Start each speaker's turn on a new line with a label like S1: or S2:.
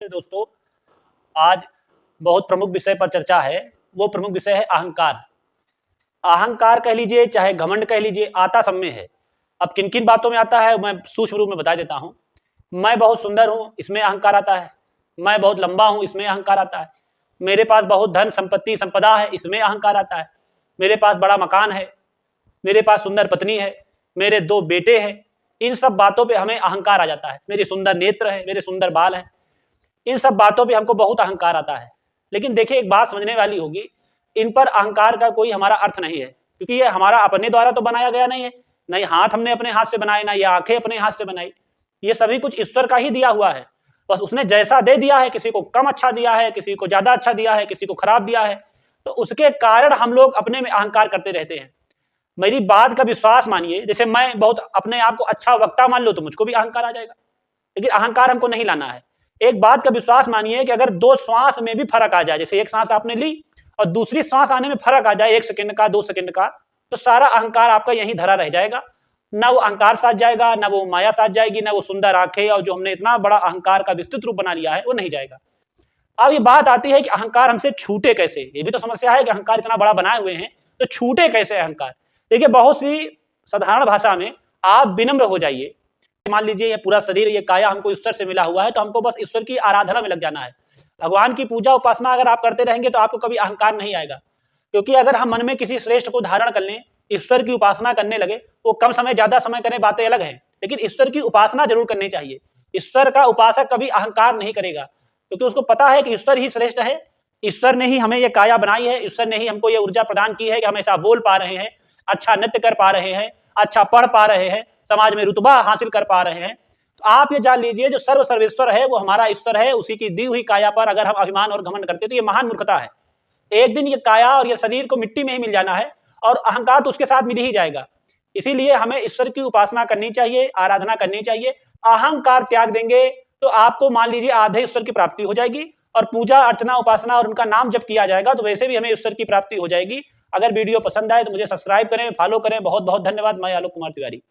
S1: दोस्तों, आज बहुत प्रमुख विषय पर चर्चा है। वो प्रमुख विषय है अहंकार। अहंकार कह लीजिए, चाहे घमंड कह लीजिए, आता सब में है। अब किन किन बातों में आता है मैं सूक्ष्म रूप में बता देता हूं। मैं बहुत सुंदर हूं, इसमें अहंकार आता है। मैं बहुत लंबा हूं, इसमें अहंकार आता है। मेरे पास बहुत धन संपत्ति संपदा है, इसमें अहंकार आता है। मेरे पास बड़ा मकान है, मेरे पास सुंदर पत्नी है, मेरे 2 बेटे हैं। इन सब बातों पे हमें अहंकार आ जाता है। मेरे सुंदर नेत्र है, मेरे सुंदर बाल हैं। इन सब बातों पे हमको बहुत अहंकार आता है। लेकिन देखिए, एक बात समझने वाली होगी, इन पर अहंकार का कोई हमारा अर्थ नहीं है, क्योंकि ये हमारा अपने द्वारा तो बनाया गया नहीं है। ना ये हाथ हमने अपने हाथ से बनाए, ना ये आंखें अपने हाथ से बनाई। ये सभी कुछ ईश्वर का ही दिया हुआ है। बस उसने जैसा दे दिया है, किसी को कम अच्छा दिया है, किसी को ज्यादा अच्छा दिया है, किसी को खराब दिया है, तो उसके कारण हम लोग अपने में अहंकार करते रहते हैं। मेरी बात का विश्वास मानिए, जैसे मैं बहुत अपने आप को अच्छा वक्ता मान लो तो मुझको भी अहंकार आ जाएगा, लेकिन अहंकार हमको नहीं लाना है। एक बात का विश्वास मानिए कि अगर 2 श्वास में भी फर्क आ जाए, जैसे एक सांस आपने ली और दूसरी सांस आने में फर्क आ जाए, 1 सेकंड का, 2 सेकंड का, तो सारा अहंकार आपका यहीं धरा रह जाएगा। ना वो अहंकार साथ जाएगा, ना वो माया साथ जाएगी, ना वो सुंदर आंखें और जो हमने इतना बड़ा अहंकार का विस्तृत रूप बना लिया है वो नहीं जाएगा। अब ये बात आती है कि अहंकार हमसे छूटे कैसे। ये भी तो समस्या है कि अहंकार इतना बड़ा बनाए हुए हैं, तो छूटे कैसे अहंकार। देखिए, बहुत सी साधारण भाषा में आप विनम्र हो जाइए। मान लीजिए ये पूरा शरीर, ये काया हमको ईश्वर से मिला हुआ है, तो हमको बस ईश्वर की आराधना में लग जाना है। भगवान की पूजा उपासना अगर आप करते रहेंगे तो आपको कभी अहंकार नहीं आएगा। क्योंकि अगर हम मन में किसी श्रेष्ठ को धारण कर लें, ईश्वर की उपासना करने लगे, वो कम समय ज्यादा समय करें बातें अलग है, लेकिन ईश्वर की उपासना जरूर करनी चाहिए। ईश्वर का उपासक कभी अहंकार नहीं करेगा, क्योंकि उसको पता है कि ईश्वर ही श्रेष्ठ है। ईश्वर ने ही हमें ये काया बनाई है, ईश्वर ने ही हमको ये ऊर्जा प्रदान की है कि हम ऐसा बोल पा रहे हैं, अच्छा नृत्य कर पा रहे हैं, अच्छा पढ़ पा रहे हैं, समाज में रुतबा हासिल कर पा रहे हैं। तो आप ये जान लीजिए, जो सर्व सर्वेश्वर है वो हमारा ईश्वर है। उसी की दी हुई काया पर अगर हम अभिमान और घमंड करते तो ये महान मूर्खता है। एक दिन ये काया और ये शरीर को मिट्टी में ही मिल जाना है, और अहंकार तो उसके साथ मिल ही जाएगा। इसीलिए हमें ईश्वर की उपासना करनी चाहिए, आराधना करनी चाहिए। अहंकार त्याग देंगे तो आपको मान लीजिए आधे ईश्वर की प्राप्ति हो जाएगी, और पूजा अर्चना उपासना और उनका नाम जब किया जाएगा तो वैसे भी हमें ईश्वर की प्राप्ति हो जाएगी। अगर वीडियो पसंद आए तो मुझे सब्सक्राइब करें, फॉलो करें। बहुत बहुत धन्यवाद। मैं आलोक कुमार तिवारी।